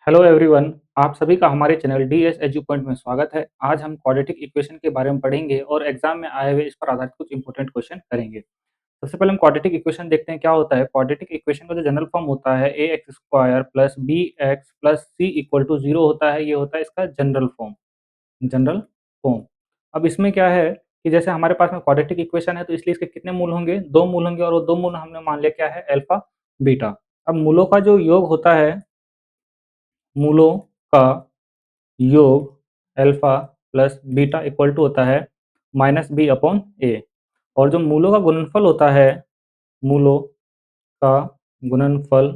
Hello everyone, आप सभी का हमारे चैनल डीएस एजू पॉइंट में स्वागत है। आज हम क्वाड्रेटिक इक्वेशन के बारे में पढ़ेंगे और एग्जाम में आए हुए इस पर आधारित कुछ इंपॉर्टेंट क्वेश्चन करेंगे। सबसे पहले हम क्वाड्रेटिक इक्वेशन देखते हैं क्या होता है। क्वाड्रेटिक इक्वेशन का जो जनरल फॉर्म होता है a x square plus B x plus c equal to zero होता है। ये होता है इसका जनरल फॉर्म। अब इसमें क्या है कि जैसे हमारे पास में क्वाड्रेटिक इक्वेशन है तो इसलिए इसके कितने मूल होंगे, दो मूल होंगे, और वो दो मूल हमने मान लिया क्या है, अल्फा बीटा। अब मूलों का जो योग होता है, मूलों का योग alpha plus beta equal to होता है माइनस बी अपॉन ए। और जो मूलों का गुणनफल होता है, मूलों का गुणनफल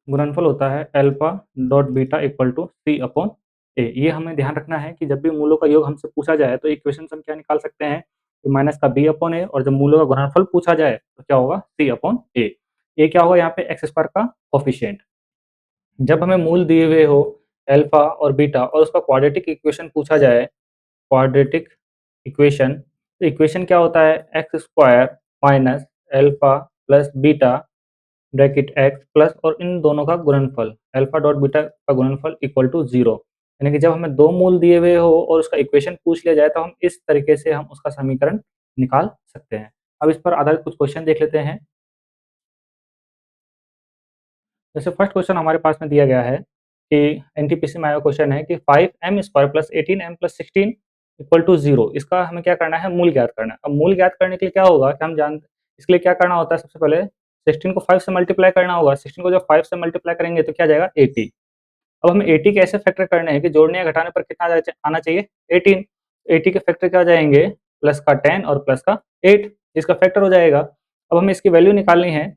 गुणनफल होता है alpha dot beta equal to c upon a. ये हमें ध्यान रखना है कि जब भी मूलों का योग हमसे पूछा जाए तो इक्वेशन हम क्या निकाल सकते हैं कि माइनस का बी अपॉन ए, और जब मूलों का गुणनफल पूछा जाए तो क्या होगा, सी अपॉन ए। ये क्या होगा यहाँ पे, एक्स स्क्वायर का कोफिशिएंट। जब हमें मूल दिए हुए हो अल्फा और बीटा और उसका क्वाड्रेटिक इक्वेशन पूछा जाए, क्वाड्रेटिक इक्वेशन, तो इक्वेशन क्या होता है, x square minus alpha plus beta bracket x plus और इन दोनों का गुणनफल अल्फा डॉट बीटा का गुणनफल इक्वल टू जीरो। यानी कि जब हमें दो मूल दिए हुए हो और उसका इक्वेशन पूछ लिया जाए तो हम इस तरीके से हम उसका समीकरण निकाल सकते हैं। अब इस पर आधारित कुछ क्वेश्चन देख लेते हैं। जैसे फर्स्ट क्वेश्चन हमारे पास में दिया गया है कि एनटीपीसी में आया क्वेश्चन है कि 5m² plus 18m plus 16 equal to zero. इसका हमें क्या करना है, मूल ज्ञात करना है। अब मूल ज्ञात करने के लिए क्या होगा कि इसके लिए क्या करना होता है, सबसे पहले 16 को 5 से मल्टीप्लाई करना होगा। 16 को जब 5 से मल्टीप्लाई करेंगे तो क्या जाएगा, 80। अब हमें 80 के ऐसे फैक्टर करने हैं कि जोड़ने या घटाने पर कितना आना चाहिए, 18। 80 के फैक्टर क्या हो जाएंगे, प्लस का 10 और प्लस का 8, इसका फैक्टर हो जाएगा। अब हमें इसकी वैल्यू निकालनी है,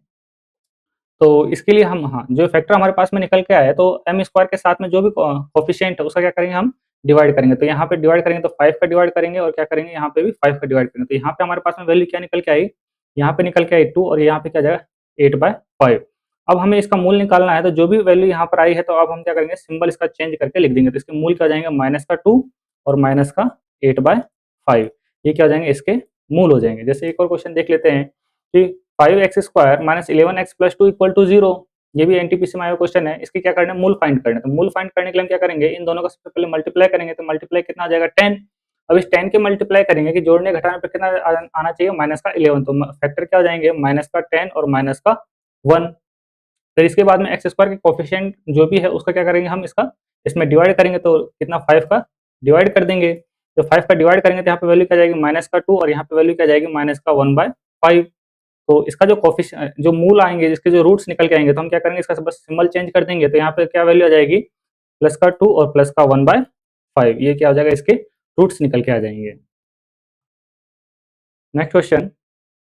तो इसके लिए हम, हाँ, जो फैक्टर हमारे पास में निकल के आया है तो एम स्क्वायर के साथ में जो भी कोफिशिएंट है उसका क्या करेंगे, हम डिवाइड करेंगे। तो यहाँ पे डिवाइड करेंगे तो 5 का डिवाइड करेंगे और क्या करेंगे, यहाँ पे भी 5 का डिवाइड करेंगे। तो यहाँ पे हमारे पास में वैल्यू क्या निकल के आई, यहाँ पे निकल के आई 2 और यहाँ पे क्या जाएगा 8/5। अब हमें इसका मूल निकालना है, तो जो भी वैल्यू यहाँ पर आई है तो अब हम क्या करेंगे, सिंबल इसका चेंज करके लिख देंगे। तो इसके मूल क्या हो जाएंगे, माइनस का 2 और माइनस का 8/5। ये क्या हो जाएंगे, इसके मूल हो जाएंगे। जैसे एक और क्वेश्चन देख लेते हैं कि 5x² minus 11x plus 2 equal to zero. ये भी एनटीपीसी में आया क्वेश्चन है। इसके क्या करना है, मूल फाइंड करना है। तो मूल फाइंड करने के लिए हम क्या करेंगे, इन दोनों का सबसे पहले मल्टीप्लाई करेंगे। तो मल्टीप्लाई कितना आ जाएगा, 10। अब इस 10 के मल्टीप्लाई करेंगे कि जोड़ने घटाने पर कितना आना चाहिए, माइनस का 11। तो फैक्टर क्या हो जाएंगे, माइनस का 10 और माइनस का 1। फिर इसके बाद में एक्स स्क्वायर के कोफिशिएंट जो भी है उसका क्या करेंगे, हम इसका इसमें डिवाइड करेंगे। तो कितना, 5 का डिवाइड कर देंगे। तो 5 का डिवाइड करेंगे तो यहाँ पे वैल्यू क्या जाएगी, माइनस का 2 और यहाँ पे वैल्यू क्या जाएगी, माइनस का 1/5। तो इसका जो जो मूल आएंगे, जिसके जो रूट्स निकल के आएंगे, तो हम क्या करेंगे, इसका बस सिंबल चेंज कर देंगे। तो यहाँ पे क्या वैल्यू आ जाएगी, प्लस का 2 और प्लस का 1/5। ये क्या हो जाएगा, इसके रूट्स निकल के आ जाएंगे। नेक्स्ट क्वेश्चन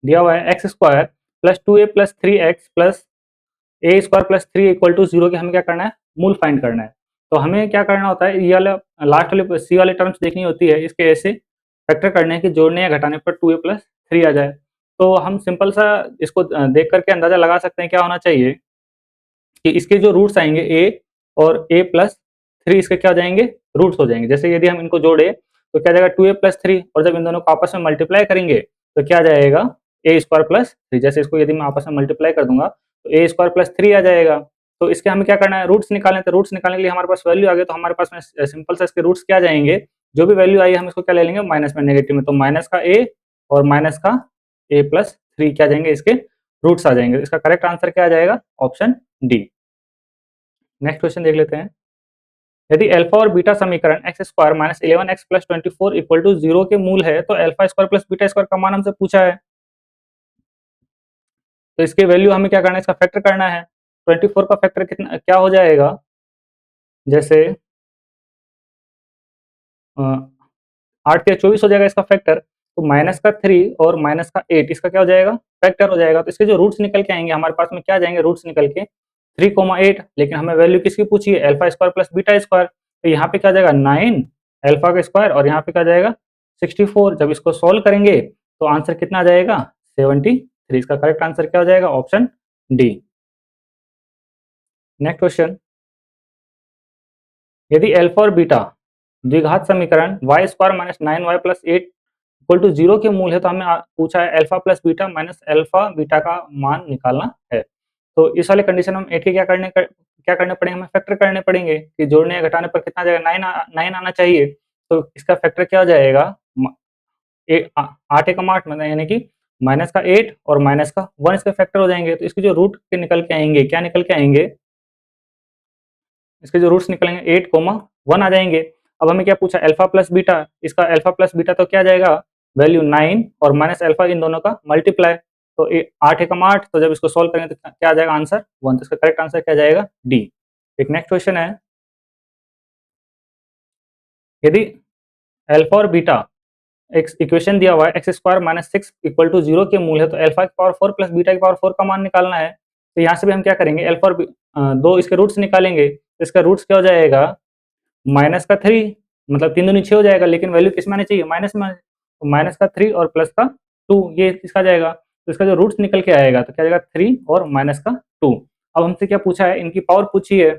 दिया हुआ है x square plus 2a plus 3x plus a square plus 3 equal to zero के हमें क्या करना है, मूल फाइंड करना है। तो हमें क्या करना होता है, ये वाला लास्ट वाले सी वाले टर्म्स देखनी होती है। इसके ऐसे फैक्टर करने हैं कि जोड़ने या घटाने पर 2a प्लस 3 आ जाए। तो हम सिंपल सा इसको देख करके अंदाजा लगा सकते हैं क्या होना चाहिए कि इसके जो रूट्स आएंगे a और a प्लस 3, इसके क्या हो जाएंगे, रूट्स हो जाएंगे। जैसे यदि हम इनको जोड़े तो क्या जाएगा 2a प्लस 3, और जब इन दोनों को आपस में मल्टीप्लाई करेंगे तो क्या जाएगा, a स्क्वायर प्लस 3। जैसे इसको यदि मैं आपस में मल्टीप्लाई कर दूंगा तो a स्क्वायर प्लस 3 आ जाएगा। तो इसके हमें क्या करना है, रूट्स निकालने। तो रूट्स निकालने के लिए हमारे पास वैल्यू आ गई, तो हमारे पास में सिंपल सा इसके रूट्स क्या जाएंगे, जो भी वैल्यू आई हम इसको क्या ले लेंगे, माइनस में, नेगेटिव में। तो माइनस का a और माइनस का a प्लस 3 क्या जाएंगे, इसके रूट्स आ जाएंगे। इसका करेक्ट आंसर क्या आ जाएगा, ऑप्शन डी। नेक्स्ट क्वेश्चन देख लेते हैं। यदि अल्फा और बीटा समीकरण x square minus 11x plus 24 equal to zero के मूल है तो alpha square plus beta square का मान हमसे पूछा है। तो इसके वैल्यू हमें क्या करना है, इसका फैक्टर करना है। 24 का फैक्टर कितना क्या हो जाएगा, जैसे 8 के 24 हो जाएगा इसका फैक्टर। तो माइनस का 3 और माइनस का 8 इसका क्या हो जाएगा, फैक्टर हो जाएगा। तो इसके जो रूट्स निकल के आएंगे हमारे पास में क्या जाएंगे, रूट्स निकल के 3,8। लेकिन हमें वैल्यू किसकी पूछी है, alpha square plus beta square. तो यहाँ पे क्या जाएगा 9 अल्फा का स्क्वायर और यहाँ पे क्या जाएगा 64। जब इसको सोल्व करेंगे तो आंसर कितना आ जाएगा, 73। इसका करेक्ट आंसर क्या हो जाएगा, ऑप्शन डी। नेक्स्ट क्वेश्चन, यदि अल्फा और बीटा द्विघात समीकरण y square minus 9y plus 8 equal to zero के मूल है, तो हमें पूछा है alpha plus beta minus alpha beta का मान निकालना है। तो इस वाले कंडीशन में हम 8 के क्या क्या करने पड़ेंगे, हमें फैक्टर करने पड़ेंगे कि जोड़ने या घटाने पर कितना आ जाएगा, 9 आना चाहिए। तो इसका फैक्टर क्या हो जाएगा, 8 एकम 8 मतलब यानी कि माइनस का 8 और माइनस का 1 इसके फैक्टर हो जाएंगे। तो इसके जो रूट के निकल के आएंगे, क्या निकल के आएंगे, इसके जो रूट्स निकलेंगे 8, 1 आ जाएंगे। अब हमें क्या पूछा, अल्फा प्लस बीटा, इसका अल्फा प्लस बीटा तो क्या आ जाएगा, वैल्यू 9 और माइनस अल्फा, इन दोनों का मल्टीप्लाई। तो 8 एकम 8, तो जब इसको सोल्व करेंगे तो क्या आ जाएगा आंसर 1। तो इसका करेक्ट आंसर क्या जाएगा, डी। एक नेक्स्ट क्वेश्चन है, यदि अल्फा और बीटा एक इक्वेशन दिया हुआ है x square minus 6 equal to 0 के मूल है, तो अल्फा की पावर 4 प्लस बीटा की पावर 4 का मान निकालना है। तो यहाँ से भी हम क्या करेंगे, अल्फा और दो इसके रूट्स निकालेंगे। तो इसका रूट्स क्या हो जाएगा, माइनस का 3, मतलब 3 दूनी 6 हो जाएगा, लेकिन वैल्यू किस में आनी चाहिए, माइनस में। तो माइनस का 3 और प्लस का 2, ये इसका जाएगा। तो इसका जो रूट्स निकल के आएगा तो क्या जाएगा, 3 और माइनस का 2। अब हमसे क्या पूछा है, इनकी पावर पूछी है।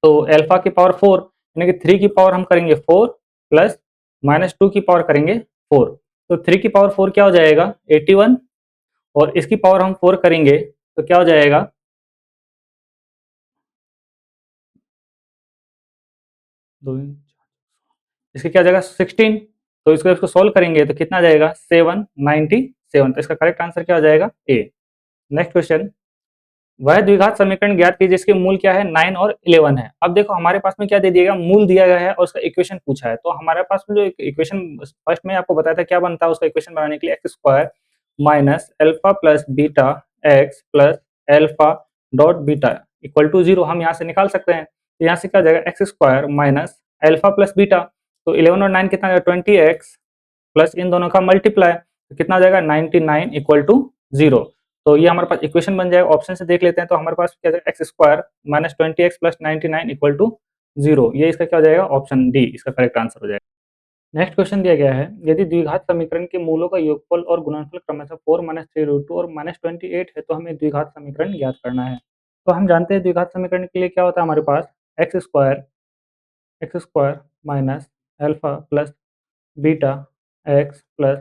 तो अल्फा की पावर 4 यानी कि 3 की पावर हम करेंगे 4 प्लस माइनस 2 की पावर करेंगे 4। तो 3 की पावर 4 क्या हो जाएगा, 81, और इसकी पावर हम 4 करेंगे तो क्या हो जाएगा, इसके क्या जाएगा 16। तो इसको सोल्व करेंगे तो कितना जाएगा 797। तो इसका करेक्ट आंसर क्या हो जाएगा, ए। नेक्स्ट क्वेश्चन, वह द्विघात समीकरण ज्ञात कीजिए जिसके मूल क्या है, 9 और 11 है। अब देखो हमारे पास में क्या दे दिया गया, मूल दिया गया है और उसका इक्वेशन पूछा है। तो हमारे पास में जो इक्वेशन फर्स्ट में आपको बताया था क्या बनता है उसका इक्वेशन बनाने के लिए, x square minus alpha plus beta x plus alpha dot beta equal to 0 हम यहाँ से निकाल सकते हैं। तो यहाँ से क्या हो जाएगा, x square minus alpha plus beta, तो 11 और 9 कितना जाएगा, 20x प्लस इन दोनों का मल्टीप्लाई, तो कितना आ जाएगा 99 इक्वल टू 0। तो ये हमारे पास इक्वेशन बन जाएगा। ऑप्शन से देख लेते हैं, तो हमारे पास क्या जाएगा, x square minus 20x plus 99 equal to 0। ये इसका क्या हो जाएगा, ऑप्शन डी इसका करेक्ट आंसर हो जाएगा। नेक्स्ट क्वेश्चन दिया गया है, यदि द्विघात समीकरण के मूलों का योगफल और गुणनफल क्रमशः 4 माइनस 3√2 और माइनस 28 है, तो हमें द्विघात समीकरण ज्ञात करना है। तो हम जानते हैं द्विघात समीकरण के लिए क्या होता है हमारे पास, x square minus alpha plus beta x plus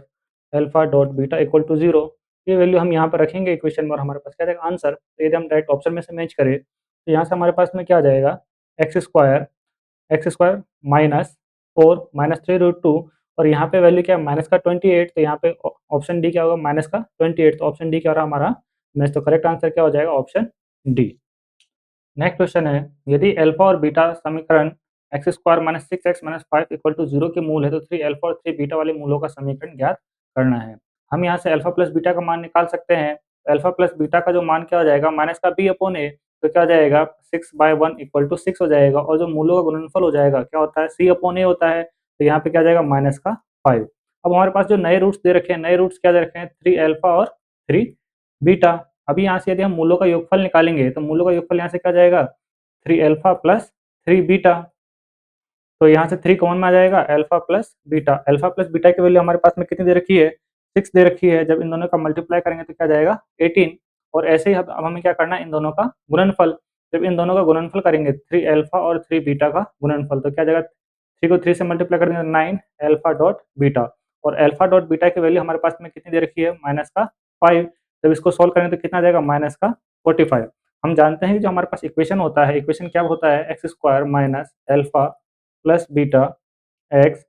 alpha dot beta equal to 0। ये वैल्यू हम यहाँ पर रखेंगे इक्वेशन में और हमारे पास क्या जाएगा आंसर। तो यदि हम डायरेक्ट ऑप्शन में से मैच करें तो यहाँ से हमारे पास में क्या आ जाएगा, एक्स स्क्वायर माइनस 4 माइनस 3√2, और यहाँ पे वैल्यू क्या है, माइनस का 28। तो यहाँ पे ऑप्शन डी क्या होगा, माइनस का 28। तो ऑप्शन डी क्या हो रहा है हमारा मैच। तो करेक्ट आंसर क्या हो जाएगा, ऑप्शन डी। नेक्स्ट क्वेश्चन है, यदि अल्फा और बीटा समीकरण x square minus 6x minus 5 equal to 0 के मूल है, तो 3 अल्फा और 3 बीटा वाले मूलों का समीकरण ज्ञात करना है। हम यहाँ से अल्फा प्लस बीटा का मान निकाल सकते हैं। अल्फा प्लस बीटा का जो मान क्या हो जाएगा, माइनस का b अपॉन ए, तो क्या हो जाएगा 6/1 इक्वल टू 6 हो जाएगा, और जो मूलों का गुणनफल हो जाएगा क्या होता है, c अपॉन ए होता है। तो यहाँ पे क्या जाएगा माइनस का 5। अब हमारे पास जो नए रूट्स दे रखे हैं, नए रूट्स क्या दे रखे हैं, 3 अल्फा और 3 बीटा। अभी यहाँ से यदि हम मूलों का योगफल निकालेंगे तो मूलों का योगफल यहाँ से क्या जाएगा, 3 अल्फा प्लस 3 बीटा। तो यहाँ से 3 कॉमन में आ जाएगा, alpha plus beta. Alpha plus beta की वैल्यू हमारे पास में कितनी दे रखी है, 6 दे रखी है। जब इन दोनों का मल्टीप्लाई करेंगे तो क्या जाएगा 18। और ऐसे ही अब हमें क्या करना है, इन दोनों का गुणनफल। जब इन दोनों का गुणनफल करेंगे 3 अल्फा और 3 बीटा का गुणनफल, तो क्या जाएगा, 3 को 3 से मल्टीप्लाई कर देंगे 9 अल्फा डॉट बीटा। और अल्फा डॉट बीटा की वैल्यू हमारे पास में कितनी दे रखी है, माइनस का 5। जब इसको सोल्व करेंगे तो कितना आ जाएगा, माइनस का 45। हम जानते हैं कि जो हमारे पास इक्वेशन होता है, इक्वेशन क्या होता है, x square minus alpha plus beta x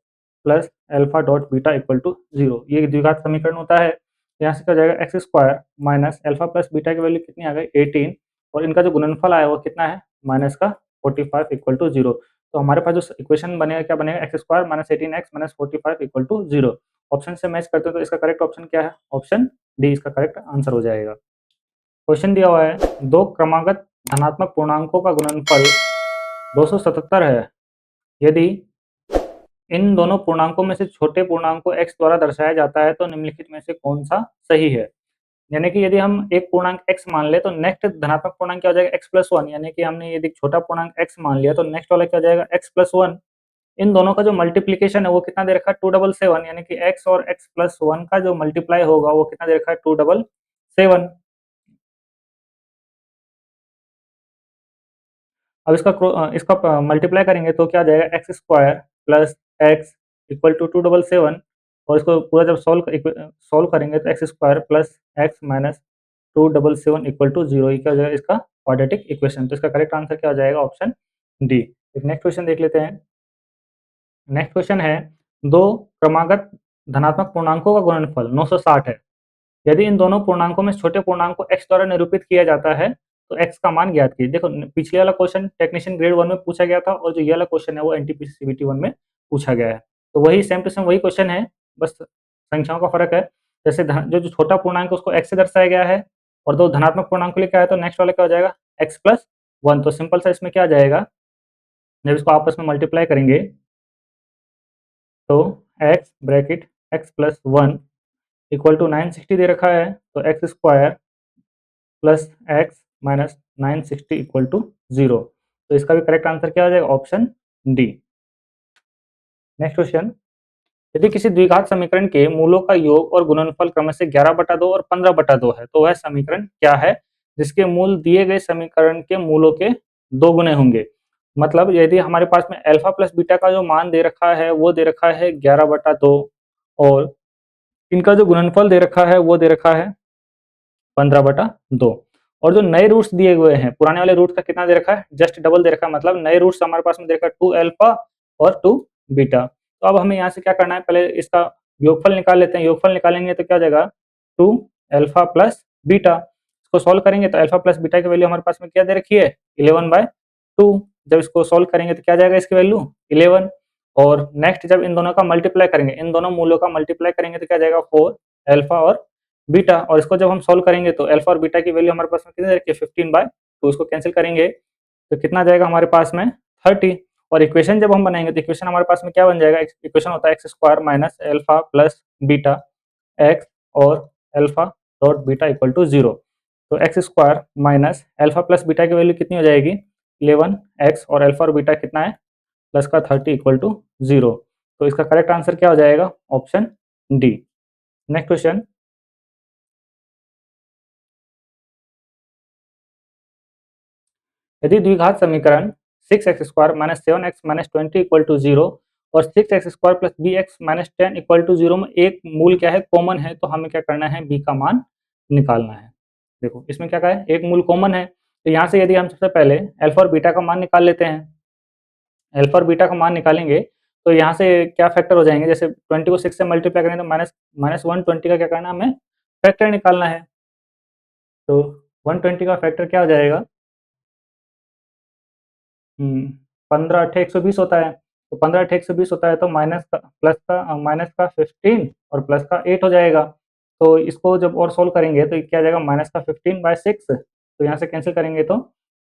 plus alpha dot beta equal to 0। ये द्विघात समीकरण होता है। यहाँ से क्या हो जाएगा, x square minus alpha plus beta की वैल्यू कितनी आ गई 18, और इनका जो गुणनफल आया वो कितना है, माइनस का 45 इक्वल टू 0। तो हमारे पास जो इक्वेशन बनेगा क्या बनेगा, x square minus 18x minus 45 equal to 0। Option से मैच करते हैं तो इसका करेक्ट ऑप्शन क्या है, ऑप्शन डी इसका करेक्ट आंसर हो जाएगा। क्वेश्चन दिया हुआ है, दो क्रमागत धनात्मक पूर्णांकों का गुणनफल 277 है। यदि इन दोनों पूर्णांकों में से छोटे पूर्णांक को x द्वारा दर्शाया जाता है तो निम्नलिखित में से कौन सा सही है। यानी कि यदि हम एक पूर्णांक x मान ले तो नेक्स्ट धनात्मक पूर्णांक क्या हो जाएगा, x+1। यानी कि हमने यदि छोटा पूर्णांक x मान लिया तो नेक्स्ट वाला क्या हो जाएगा, x+1। इन दोनों का जो मल्टीप्लिकेशन है वो कितना दे रखा है, 277। यानी कि x और x+1 का जो मल्टीप्लाई होगा वो कितना दे रखा है, 277। अब इसका मल्टीप्लाई करेंगे तो क्या आ जाएगा, x square plus x equal to 277। और इसको पूरा जब सॉल्व करेंगे तो x square plus x minus 277 equal to 0। ये क्या हो जाएगा इसका क्वाड्रेटिक इक्वेशन। तो इसका करेक्ट आंसर क्या हो जाएगा? Option D. एक नेक्स्ट क्वेश्चन देख लेते हैं। नेक्स्ट क्वेश्चन है, दो क्रमागत धनात्मक पूर्णांकों का गुणनफल 960 है। यदि इन दोनों पूर्णांकों में छोटे पूर्णांक को x द्वारा निरूपित किया जाता है तो x का मान ज्ञात कीजिए। देखो पिछले वाला क्वेश्चन टेक्नीशियन ग्रेड 1 में पूछा गया था और जो ये वाला क्वेश्चन है वो एनटीपीसी सीबीटी 1 में पूछा गया है। तो वही सेम टू सेम वही क्वेश्चन है, बस संख्याओं का फर्क है। जैसे जो छोटा पूर्णांक है उसको x से दर्शाया गया है और दो धनात्मक पूर्णांक को लेकर आया तो नेक्स्ट वाला क्या हो जाएगा? x plus 1। तो सिंपल सा इसमें क्या आ जाएगा, जब इसको आपस में मल्टीप्लाई करेंगे तो x bracket x plus 1 equal to 960 दे रखा है तो x square plus x minus 960 equal to 0। तो इसका भी करेक्ट आंसर क्या हो जाएगा? Option D. नेक्स्ट क्वेश्चन, यदि किसी द्विघात समीकरण के मूलों का योग और गुणनफल क्रमशः 11/2 और 15/2 है तो वह समीकरण क्या है जिसके मूल दिए गए समीकरण के मूलों के 2 गुने होंगे? मतलब यदि हमारे पास में अल्फा प्लस बीटा का जो मान दे रखा है वो दे रखा है 11/2 और इनका जो गुणनफल दे रखा है वो दे रखा है 15/2 और जो नए रूट्स दिए हुए हैं पुराने वाले रूट का कितना दे रखा है? जस्ट डबल दे रखा है। मतलब नए रूट्स हमारे पास में दे रखा है 2 अल्फा और 2 बीटा। तो अब हमें यहाँ से क्या करना है, पहले इसका योगफल निकाल लेते हैं। योगफल निकालेंगे तो क्या हो जाएगा? 2 अल्फा प्लस बीटा। इसको सॉल्व करेंगे तो अल्फा प्लस बीटा की वैल्यू हमारे पास में क्या दे रखी है? 11/2। जब इसको सॉल्व करेंगे तो क्या जाएगा इसकी वैल्यू? 11। और नेक्स्ट जब इन दोनों का मल्टीप्लाई करेंगे, इन दोनों मूल्यों का मल्टीप्लाई करेंगे तो क्या जाएगा? 4 अल्फा और बीटा। और इसको जब हम सॉल्व करेंगे तो अल्फा और बीटा की वैल्यू हमारे पास में कितनी रखी है? 15/2। इसको कैंसिल करेंगे तो कितना जाएगा हमारे पास में? 30। और इक्वेशन जब हम बनाएंगे तो इक्वेशन हमारे पास में क्या बन जाएगा? इक्वेशन होता है x square minus alpha plus beta x और alpha dot beta equal to 0। तो x square minus alpha plus beta की वैल्यू कितनी हो जाएगी? 11 एक्स और अल्फा और बीटा कितना है? प्लस का 30 इक्वल टू 0। तो इसका करेक्ट आंसर क्या हो जाएगा? Option D. नेक्स्ट क्वेश्चन, यदि द्विघात समीकरण 6x² minus 7x minus 20 equal to 0 और 6x² plus bx minus 10 equal to 0 में एक मूल क्या है? कॉमन है। तो हमें क्या करना है? b का मान निकालना है। देखो इसमें क्या कहा है? एक मूल कॉमन है। तो यहाँ से यदि हम सबसे पहले अल्फा और बीटा का मान निकाल लेते हैं, अल्फा और बीटा का मान निकालेंगे तो यहाँ से क्या फैक्टर हो जाएंगे? जैसे 20 को 6 से मल्टीप्लाई करेंगे तो माइनस माइनस 120 का क्या करना है? हमें फैक्टर निकालना है। तो 120 का फैक्टर क्या हो जाएगा? 15 8 120 होता है। तो 15 8 120 होता है तो माइनस का 15 और प्लस का 8 हो जाएगा। तो इसको जब और सोल्व करेंगे तो क्या आ जाएगा? माइनस का 15/6। तो यहाँ से कैंसिल करेंगे तो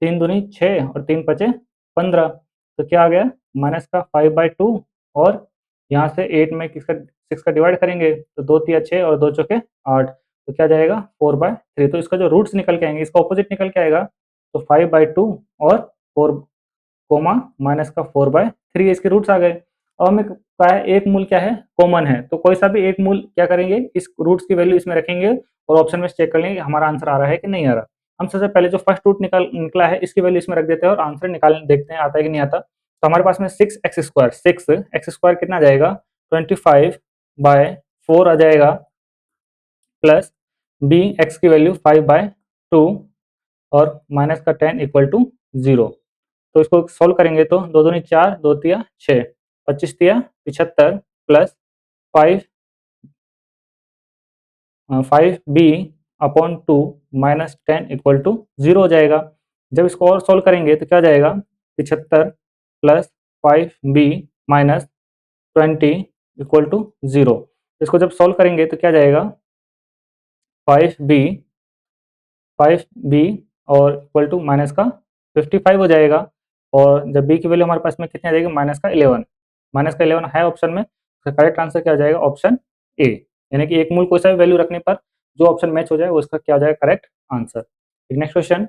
3 दूनी 6 और 3 पचे 15। तो क्या आ गया? माइनस का 5/2 और यहाँ से 8 में किसका 6 का डिवाइड करेंगे तो 2 तिया 6 और 2 चौके 8। तो क्या जाएगा? 4/3। तो इसका जो रूट्स निकल के आएंगे इसका ऑपोजिट निकल के आएगा। तो 5/2 और 4 कोमा माइनस का 4/3 इसके रूट्स आ गए। अब हमें क्या है? एक मूल क्या है? कॉमन है। तो कोई सा भी एक मूल क्या करेंगे? इस रूट्स की वैल्यू इसमें रखेंगे और ऑप्शन में चेक कर लेंगे हमारा आंसर आ रहा है कि नहीं आ रहा। हम सबसे पहले जो फर्स्ट रूट निकला है इसकी वैल्यू इसमें रख देते हैं और आंसर निकाल देखते हैं आता है कि नहीं आता। तो हमारे पास में 6x² कितना आ जाएगा? 25/4 आ जाएगा प्लस बी एक्स की वैल्यू 5/2 और माइनस का 10 इक्वल टू 0। तो इसको सॉल्व करेंगे तो 2 दूनी 4 2 तिया 6 25 तिया 75 plus 5 5b/2 minus 10 equal to 0 हो जाएगा। जब इसको और सॉल्व करेंगे तो क्या जाएगा? 75 plus 5b minus 20 equal to 0। इसको जब सॉल्व करेंगे तो क्या जाएगा? 5b और इक्वल टू माइनस का 55 हो जाएगा। और जब b की वैल्यू हमारे पास में कितनी आ जाएगी? -11 है ऑप्शन में। तो करेक्ट आंसर क्या हो जाएगा? Option A. यानी कि एक मूल कोई सा भी वैल्यू रखने पर जो ऑप्शन मैच हो जाए वो इसका क्या हो जाएगा? Correct answer. नेक्स्ट क्वेश्चन,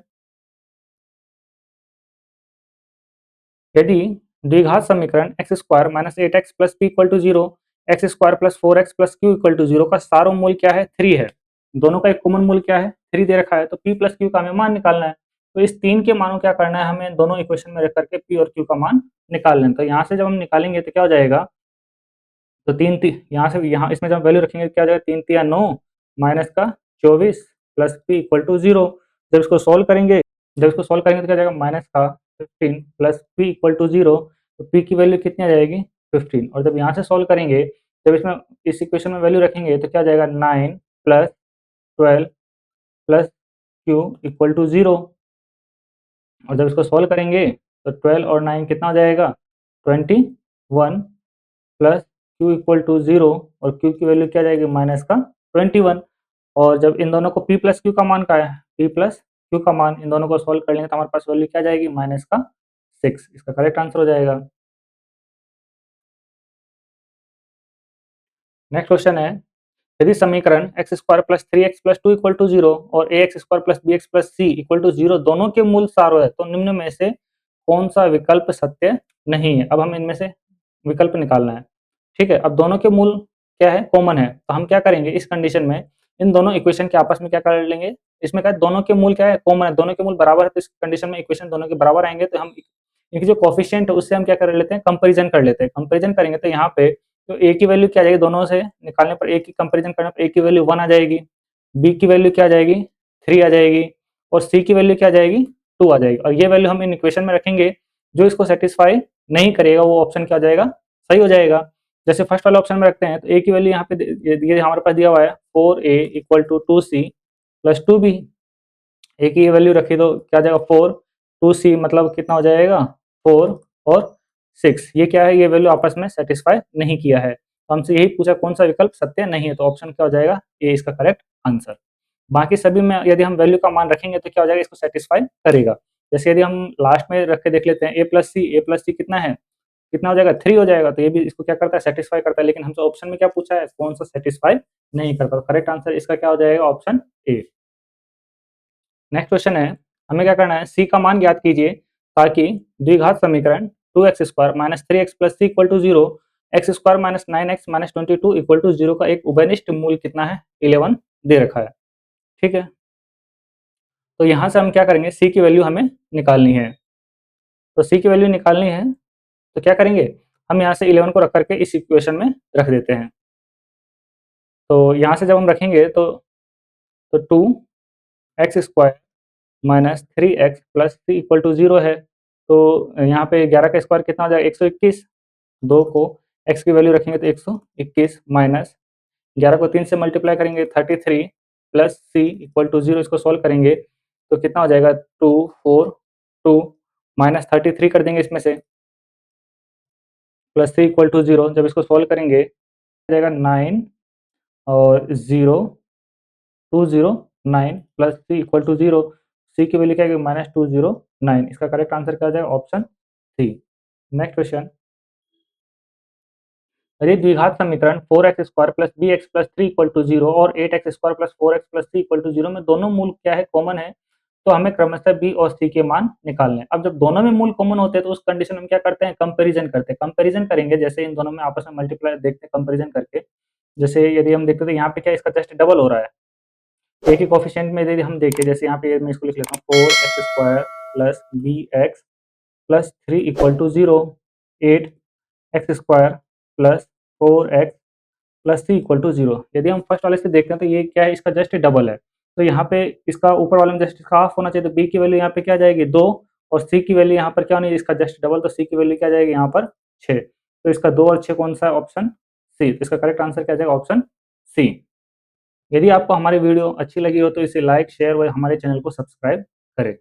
यदि द्विघात समीकरण x² minus 8x plus p equal to 0 x² plus 4x plus q equal to 0 का सार्वमूल क्या है? 3 है। दोनों का एक कॉमन मूल क्या है? 3 दे रखा है। तो p प्लस q का हमें मान निकालना है। तो इस 3 के मानों क्या करना है? हमें दोनों इक्वेशन में रख करके p और q का मान निकाल लेना। तो यहाँ से जब हम निकालेंगे तो क्या हो जाएगा? तो यहाँ से यहाँ इसमें जब वैल्यू रखेंगे तो क्या हो जाएगा? 3 तिया 9 माइनस का 24 प्लस p इक्वल टू 0। जब इसको सॉल्व करेंगे जब इसको सॉल्व करेंगे तो क्या जाएगा माइनस का 15 प्लस p इक्वल टू 0, तो p की वैल्यू कितनी आ जाएगी 15, और जब यहाँ से सॉल्व करेंगे, जब इसमें इस इक्वेशन में वैल्यू रखेंगे तो क्या जाएगा 9 plus 12 plus q equal to 0, और जब इसको सॉल्व करेंगे तो 12 और 9 कितना हो जाएगा 21 प्लस q इक्वल टू 0, और q की वैल्यू क्या जाएगी माइनस का 21, और जब इन दोनों को p प्लस q का मान का है, p प्लस q का मान इन दोनों को सॉल्व कर लेंगे तो हमारे पास वैल्यू क्या जाएगी माइनस का 6, इसका करेक्ट आंसर हो जाएगा। नेक्स्ट क्वेश्चन है, यदि समीकरण x square plus 3x plus 2 equal to 0 और a x square plus B x plus c equal to 0 दोनों के मूल सारो है, तो निम्न में से कौन सा विकल्प सत्य नहीं है। अब हम इनमें से विकल्प निकालना है, ठीक है। अब दोनों के मूल क्या है कॉमन है, तो हम क्या करेंगे इस कंडीशन में, इन दोनों इक्वेशन के आपस में क्या कर लेंगे, इसमें क्या है दोनों के मूल क्या है कॉमन है, दोनों के मूल बराबर है, तो इस कंडीशन में इक्वेशन दोनों के बराबर आएंगे, तो हम इनकी जो कोफिशिएंट है उससे हम क्या कर लेते हैं कंपेरिजन कर लेते हैं। कंपेरिजन करेंगे तो यहाँ पे तो ए की वैल्यू क्या आ जाएगी, दोनों से निकालने पर ए की कंपेरिजन करने पर ए की वैल्यू 1 आ जाएगी, बी की वैल्यू क्या आ जाएगी 3 आ जाएगी, और सी की वैल्यू क्या आ जाएगी 2 आ जाएगी, और ये वैल्यू हम इन इक्वेशन में रखेंगे, जो इसको सेटिस्फाई नहीं करेगा वो ऑप्शन क्या हो जाएगा सही हो जाएगा। जैसे फर्स्ट वाले ऑप्शन में रखते हैं तो ए की वैल्यू यहाँ पे ये हमारे पास दिया हुआ है 4a equal to 2c plus 2b, ए की ये वैल्यू रखी तो क्या आ जाएगा 4, 2c मतलब कितना हो जाएगा 4 और 6, ये क्या है ये वैल्यू आपस में सेटिस्फाई नहीं किया है, तो हमसे यही पूछा कौन सा विकल्प सत्य नहीं है, तो ऑप्शन क्या हो जाएगा ये इसका करेक्ट आंसर। बाकी सभी में यदि हम वैल्यू का मान रखेंगे तो क्या हो जाएगा इसको सेटिस्फाई करेगा। जैसे यदि हम लास्ट में रख के देख लेते हैं ए प्लस सी कितना है, कितना हो जाएगा 3 हो जाएगा, तो ये भी इसको क्या करता है सेटिस्फाई करता है, लेकिन हमसे ऑप्शन में क्या पूछा है कौन सा सेटिस्फाई नहीं करता, तो करेक्ट आंसर इसका क्या हो जाएगा ऑप्शन ए। नेक्स्ट क्वेश्चन है, हमें क्या करना है सी का मान ज्ञात कीजिए ताकि द्विघात समीकरण 2x square minus 3x plus c equal to 0, x square minus 9x minus 22 equal to 0 का एक उभयनिष्ठ मूल कितना है 11 दे रखा है, ठीक है। तो यहाँ से हम क्या करेंगे सी की वैल्यू हमें निकालनी है, तो सी की वैल्यू निकालनी है तो क्या करेंगे हम यहाँ से 11 को रख करके इस इक्वेशन में रख देते हैं, तो यहाँ से जब हम रखेंगे तो 2x square minus 3x plus 3 equal to 0 है, तो यहाँ पे 11 का स्क्वायर कितना हो जाएगा 121, 2 को x की वैल्यू रखेंगे तो 121 माइनस 11 को 3 से मल्टीप्लाई करेंगे 33 प्लस c इक्वल टू 0, इसको सॉल्व करेंगे तो कितना हो जाएगा 2 4 2 माइनस 33 कर देंगे इसमें से प्लस 3 इक्वल टू 0, जब इसको सॉल्व करेंगे हो जाएगा 9 और 0 209 plus c equal to 0, c की वैल्यू क्या है माइनस 209, इसका करेक्ट आंसर क्या हो जाएगा ऑप्शन सी। नेक्स्ट क्वेश्चन, यदि द्विघात समीकरण 4x square plus B x plus 3 equal to 0 और 8x square plus 4x plus 3 equal to 0 में दोनों मूल क्या है कॉमन है, तो हमें क्रमशः बी और सी के मान निकालने हैं। अब जब दोनों में मूल कॉमन होते हैं तो उस कंडीशन में हम क्या करते हैं कंपैरिजन करते हैं, कंपैरिजन करेंगे जैसे इन दोनों में आपस में मल्टीप्लाई देखते हैं कंपैरिजन करके, जैसे यदि हम देखते हैं तो यहाँ पे क्या इसका जस्ट डबल हो रहा है, ए के कोफिशिएंट में यदि हम देखें जैसे यहाँ पे मैं इसको लिख लेता हूँ 4x square plus B x plus 3 equal to 0, 8x square plus 4x plus 3 equal to 0, यदि हम फर्स्ट वाले से देखते हैं तो ये क्या है इसका जस्ट डबल है, तो यहाँ पे इसका ऊपर वाले में जस्ट इसका हाफ होना चाहिए, तो बी की वैल्यू यहाँ पे क्या आ जाएगी 2, और सी की वैल्यू यहाँ पर क्या होनी है इसका जस्ट डबल, तो सी की वैल्यू क्या आ जाएगी यहाँ पर 6, तो इसका 2 और 6 कौन सा है ऑप्शन सी, तो इसका करेक्ट आंसर क्या आ जाएगा ऑप्शन सी। यदि आपको हमारी वीडियो अच्छी लगी हो तो इसे लाइक शेयर व हमारे चैनल को सब्सक्राइब करें।